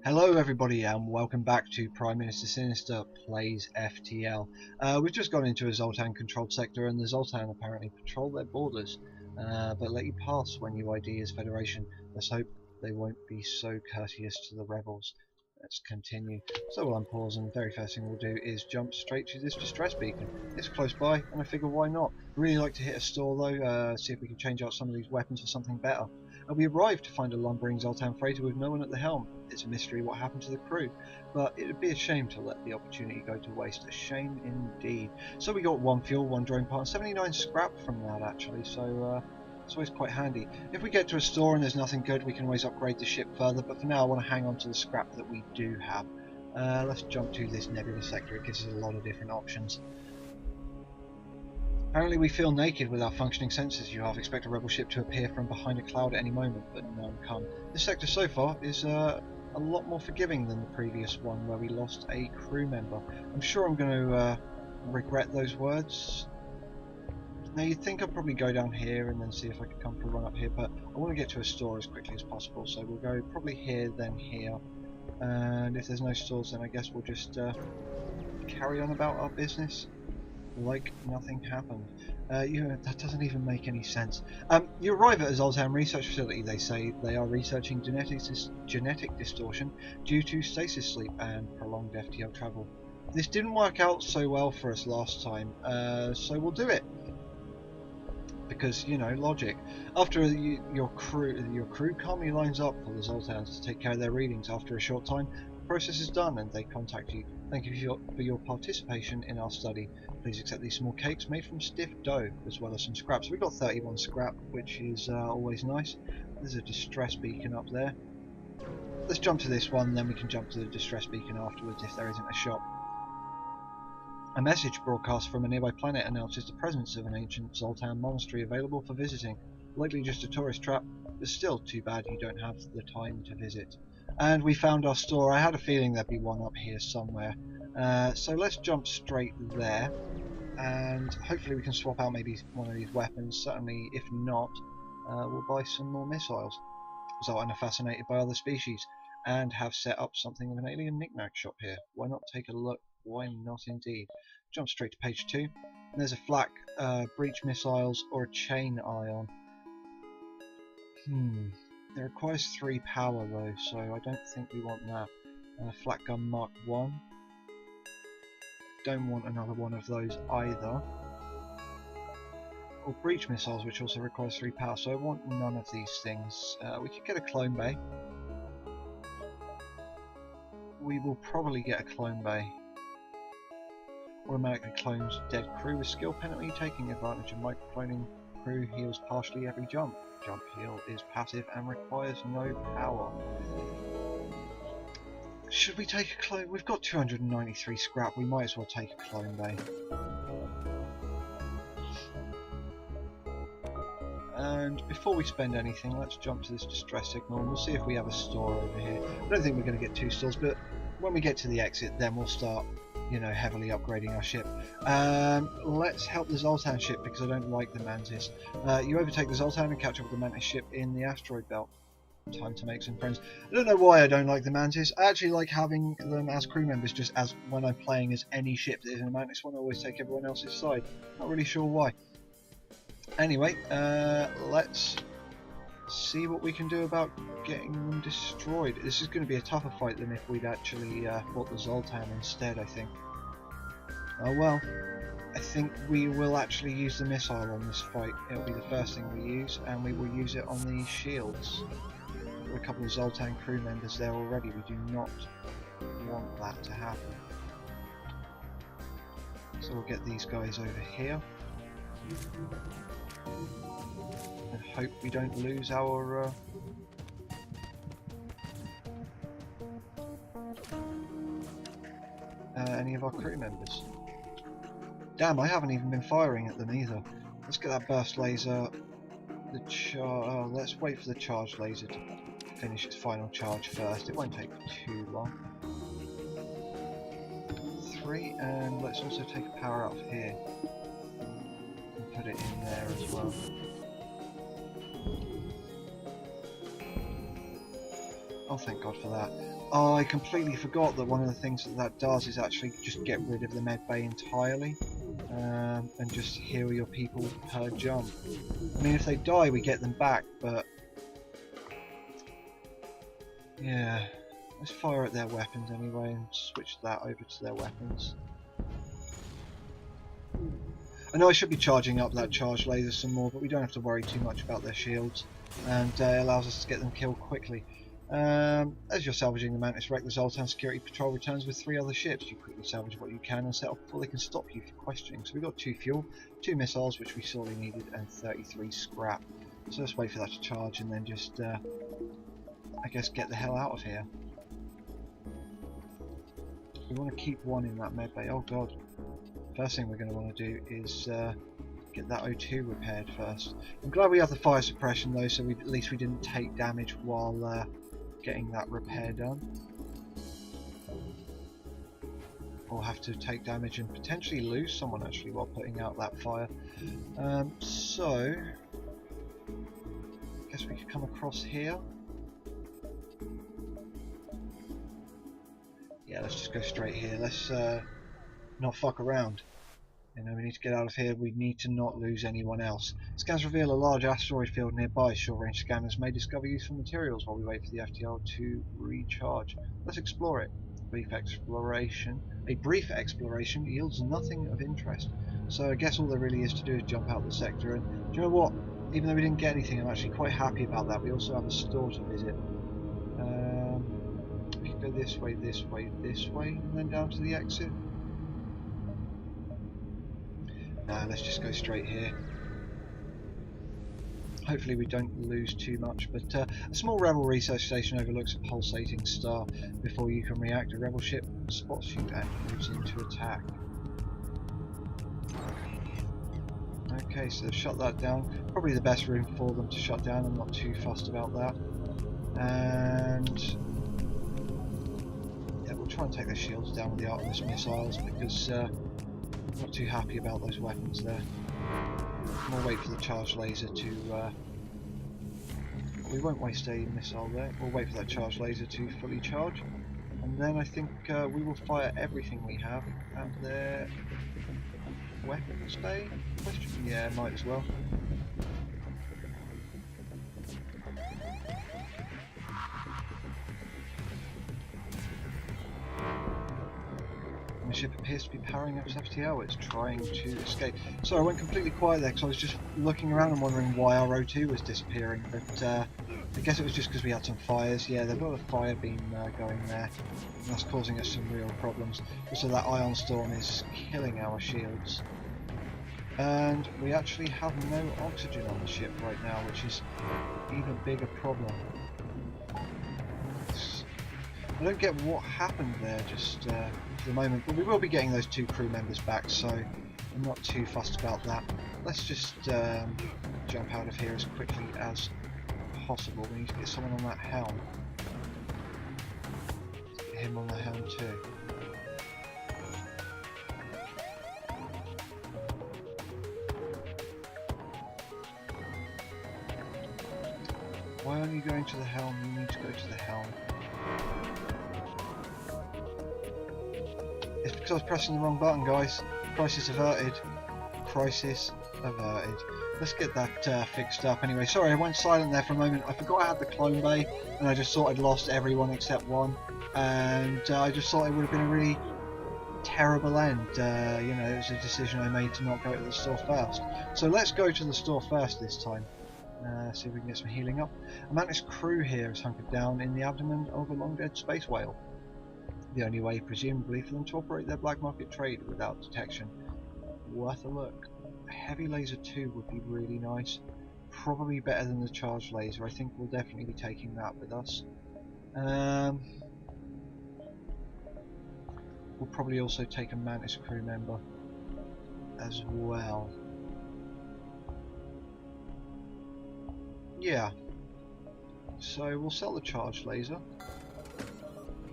Hello everybody and welcome back to Prime Minister Sinister Plays FTL. We've just gone into a Zoltan controlled sector and the Zoltan apparently patrol their borders, but let you pass when you ID as Federation. Let's hope they won't be so courteous to the rebels. Let's continue. So while I'm pausing, the very first thing we'll do is jump straight to this distress beacon. It's close by and I figure why not. I'd really like to hit a store though, see if we can change out some of these weapons for something better. We arrived to find a lumbering Zoltan freighter with no one at the helm. It's a mystery what happened to the crew, but it would be a shame to let the opportunity go to waste. A shame indeed. So we got 1 fuel, 1 drone part, 79 scrap from that actually, so it's always quite handy. If we get to a store and there's nothing good, we can always upgrade the ship further, but for now I want to hang on to the scrap that we do have. Let's jump to this nebula sector. It gives us a lot of different options. Apparently we feel naked with our functioning senses. You half expect a rebel ship to appear from behind a cloud at any moment, but none come. This sector so far is a lot more forgiving than the previous one where we lost a crew member. I'm sure I'm going to regret those words. Now you'd think I'd probably go down here and then see if I could come for a run up here, but I want to get to a store as quickly as possible, so we'll go probably here then here, and if there's no stores then I guess we'll just carry on about our business like nothing happened. That doesn't even make any sense. You arrive at a Zoltan research facility. They say they are researching genetic distortion due to stasis sleep and prolonged FTL travel. This didn't work out so well for us last time, so we'll do it. Because, you know, logic. After your crew calmly lines up for the Zoltans to take care of their readings, after a short time, the process is done and they contact you. Thank you for your participation in our study. Please accept these small cakes made from stiff dough, as well as some scrap. So we've got 31 scrap, which is always nice. There's a distress beacon up there. Let's jump to this one, then we can jump to the distress beacon afterwards if there isn't a shop. A message broadcast from a nearby planet announces the presence of an ancient Zoltan monastery available for visiting. Likely just a tourist trap, but still too bad you don't have the time to visit. And we found our store. I had a feeling there'd be one up here somewhere. So let's jump straight there, and hopefully we can swap out maybe one of these weapons. Certainly, if not, we'll buy some more missiles. Zoltan are fascinated by other species and have set up something of an alien knick-knack shop here. Why not take a look? Why not indeed? Jump straight to page 2. There's a flak, breach missiles, or a chain ion. It requires 3 power though, so I don't think we want that. Flak gun Mark 1. Don't want another one of those either. Or breach missiles, which also requires 3 power, so I want none of these things. We could get a clone bay. We will probably get a clone bay. Automatically clones dead crew with skill penalty, taking advantage of microcloning crew heals partially every jump. Jump heal is passive and requires no power. Should we take a clone? We've got 293 scrap, we might as well take a clone bay. And before we spend anything, let's jump to this distress signal and we'll see if we have a store over here. I don't think we're going to get 2 stores, but when we get to the exit then we'll start, you know, heavily upgrading our ship. Let's help the Zoltan ship because I don't like the Mantis. You overtake the Zoltan and catch up with the Mantis ship in the asteroid belt. Time to make some friends. I don't know why I don't like the Mantis. I actually like having them as crew members just as when I'm playing as any ship that isn't a Mantis. I want to always take everyone else's side. Not really sure why. Anyway, let's see what we can do about getting them destroyed. This is going to be a tougher fight than if we'd actually fought the Zoltan instead, I think. Oh well, I think we will actually use the missile on this fight. It'll be the first thing we use, and we will use it on the shields. There are a couple of Zoltan crew members there already. We do not want that to happen. So we'll get these guys over here. And hope we don't lose our any of our crew members. Damn, I haven't even been firing at them either. Let's get that burst laser. Let's wait for the charge laser to finish its final charge first. It won't take too long. 3, and let's also take a power out here. Put it in there as well. Oh, thank God for that. Oh, I completely forgot that one of the things that does is actually just get rid of the med bay entirely, and just heal your people per jump. I mean, if they die, we get them back, but yeah, let's fire at their weapons anyway and switch that over to their weapons. I know I should be charging up that charge laser some more, but we don't have to worry too much about their shields, and it allows us to get them killed quickly. As you're salvaging the Mantis wreck, the Zoltan security patrol returns with 3 other ships. You quickly salvage what you can and set off before they can stop you for questioning. So we've got 2 fuel, 2 missiles, which we sorely needed, and 33 scrap. So let's wait for that to charge and then just, I guess, get the hell out of here. We want to keep 1 in that medbay. Oh God. First thing we're going to want to do is get that O2 repaired first. I'm glad we have the fire suppression though, so at least we didn't take damage while getting that repair done. Or have to take damage and potentially lose someone actually while putting out that fire. So, I guess we could come across here. Yeah, let's just go straight here. Let's not fuck around. You know, we need to get out of here. We need to not lose anyone else. Scans reveal a large asteroid field nearby. Short-range scanners may discover useful materials while we wait for the FTL to recharge. Let's explore it. A brief exploration yields nothing of interest. So I guess all there really is to do is jump out the sector. And do you know what? Even though we didn't get anything, I'm actually quite happy about that. We also have a store to visit. We can go this way, this way, this way, and then down to the exit. Nah, let's just go straight here. Hopefully we don't lose too much, but a small rebel research station overlooks a pulsating star. Before you can react, a rebel ship spots you and moves into attack. Okay, so they've shut that down. Probably the best room for them to shut down. I'm not too fussed about that. And yeah, we'll try and take their shields down with the Artemis missiles because I'm not too happy about those weapons there. We'll wait for the charge laser to... we won't waste a missile there. We'll wait for that charge laser to fully charge. And then I think we will fire everything we have at their weapons bay? Question? Yeah, might as well. The ship appears to be powering up its FTL. It's trying to escape. So I went completely quiet there because I was just looking around and wondering why our O2 was disappearing. But I guess it was just because we had some fires. Yeah, they've got a fire beam going there. And that's causing us some real problems. Also, that ion storm is killing our shields. And we actually have no oxygen on the ship right now, which is an even bigger problem. I don't get what happened there just for the moment, but we will be getting those 2 crew members back, so I'm not too fussed about that. Let's just jump out of here as quickly as possible. We need to get someone on that helm. Let's get him on the helm too. Why aren't you going to the helm? You need to go to the helm. It's because I was pressing the wrong button, guys. Crisis averted. Crisis averted. Let's get that fixed up anyway. Sorry, I went silent there for a moment. I forgot I had the clone bay, and I just thought I'd lost everyone except one. And I just thought it would have been a really terrible end. You know, it was a decision I made to not go to the store first. So let's go to the store first this time. See if we can get some healing up. A Mantis crew here is hunkered down in the abdomen of a long-dead space whale. The only way, presumably, for them to operate their black market trade without detection. Worth a look. A heavy laser 2 would be really nice. Probably better than the charge laser. I think we'll definitely be taking that with us. We'll probably also take a Mantis crew member as well. Yeah. So we'll sell the charge laser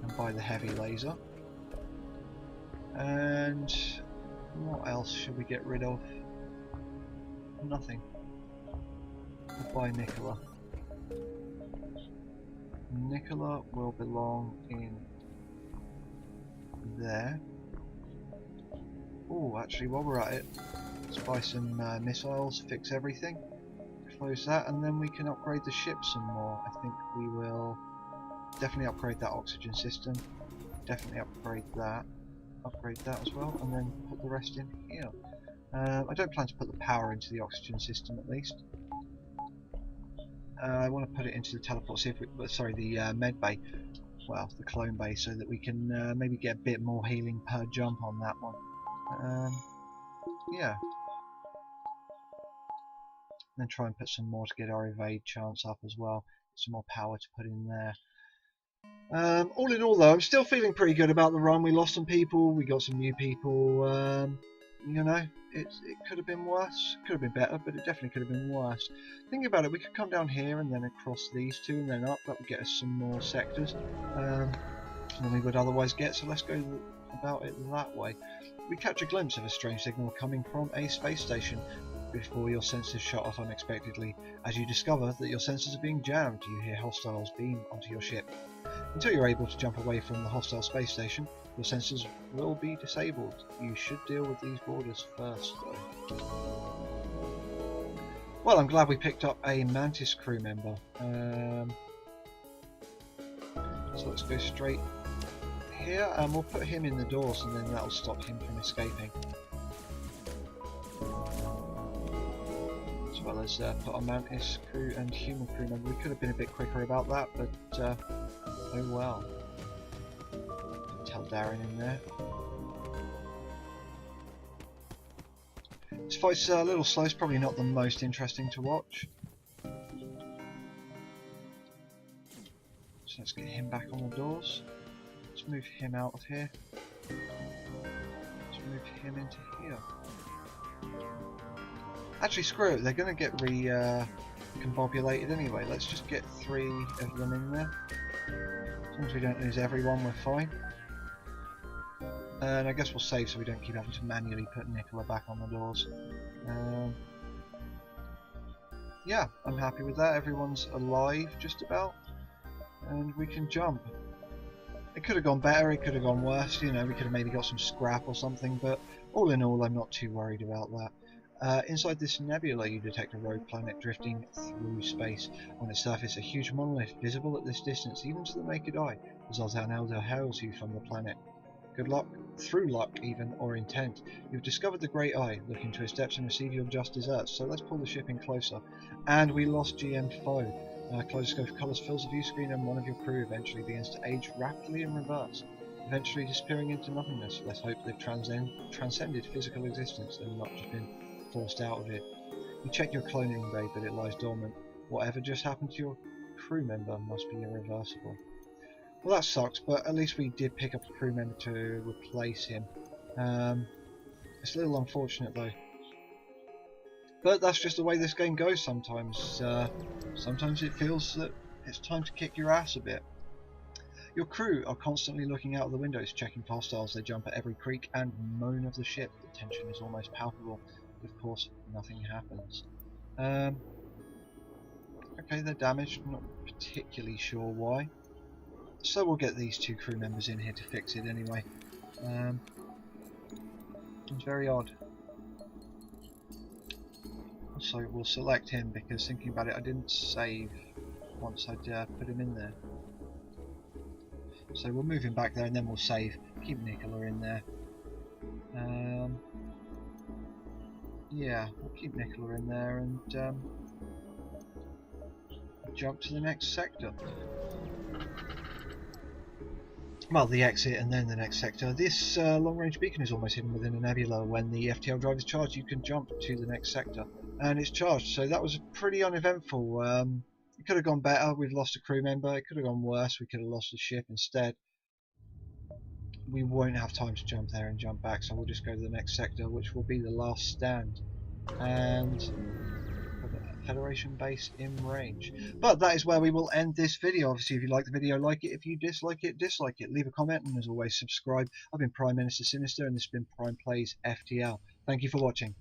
and buy the heavy laser. And what else should we get rid of? Nothing. We'll buy Nicola. Nicola will belong in there. Oh, actually, while we're at it, let's buy some missiles, fix everything, close that, and then we can upgrade the ship some more. I think we will definitely upgrade that oxygen system, definitely upgrade that as well, and then put the rest in here. I don't plan to put the power into the oxygen system, at least. I want to put it into the teleport, see if we, sorry, the med bay, well, the clone bay, so that we can maybe get a bit more healing per jump on that one. Yeah. Then try and put some more to get our evade chance up as well. Some more power to put in there. All in all, though, I'm still feeling pretty good about the run. We lost some people, we got some new people. You know, it could have been worse, could have been better, but it definitely could have been worse. Thinking about it, we could come down here and then across these two and then up. That would get us some more sectors than we would otherwise get, so let's go about it that way. We catch a glimpse of a strange signal coming from a space station before your sensors shut off unexpectedly. As you discover that your sensors are being jammed, you hear hostiles beam onto your ship. Until you're able to jump away from the hostile space station, your sensors will be disabled. You should deal with these boarders first, though. Well, I'm glad we picked up a Mantis crew member. So let's go straight here, and we'll put him in the doors, and then that'll stop him from escaping. As well as put a Mantis crew and human crew member. We could have been a bit quicker about that, but oh well. Tell Darren in there. This fight's a little slow, it's probably not the most interesting to watch. So let's get him back on the doors. Let's move him out of here. Let's move him into here. Actually, screw it, they're going to get recombobulated anyway. Let's just get 3 of them in there. As long as we don't lose everyone, we're fine. And I guess we'll save so we don't keep having to manually put Nicola back on the doors. Yeah, I'm happy with that. Everyone's alive, just about. And we can jump. It could have gone better, it could have gone worse, you know, we could have maybe got some scrap or something, but all in all, I'm not too worried about that. Inside this nebula, you detect a rogue planet drifting through space. On its surface, a huge monolith visible at this distance, even to the naked eye. The Zoltan Elder hails you from the planet. Good luck, through luck even, or intent. You've discovered the Great Eye. Look into its depths and receive your just desserts. So let's pull the ship in closer. And we lost GM Foe. Kaleidoscope of colours fills the view screen, and one of your crew eventually begins to age rapidly in reverse, eventually disappearing into nothingness. Let's hope they've transcended physical existence and not just been forced out of it. You check your cloning bay, but it lies dormant. Whatever just happened to your crew member must be irreversible. Well, that sucks, but at least we did pick up a crew member to replace him. It's a little unfortunate though. But that's just the way this game goes sometimes. Sometimes it feels that it's time to kick your ass a bit. Your crew are constantly looking out of the windows, checking for hostiles. They jump at every creak and moan of the ship. The tension is almost palpable. But of course, nothing happens. Okay, they're damaged. Not particularly sure why. So we'll get these 2 crew members in here to fix it anyway. It's very odd. So we'll select him because, thinking about it, I didn't save once I'd put him in there. So we'll move him back there and then we'll save. Keep Nicola in there. Yeah, we'll keep Nicola in there and jump to the next sector. Well, the exit and then the next sector. This long-range beacon is almost hidden within a nebula. When the FTL drive is charged, you can jump to the next sector. And it's charged, so that was pretty uneventful. It could have gone better. We've lost a crew member. It could have gone worse. We could have lost the ship instead. We won't have time to jump there and jump back, so we'll just go to the next sector, which will be the last stand. And Federation base in range. But that is where we will end this video. Obviously, if you like the video, like it. If you dislike it, dislike it. Leave a comment, and as always, subscribe. I've been Prime Minister Sinister, and this has been PrimePlays FTL. Thank you for watching.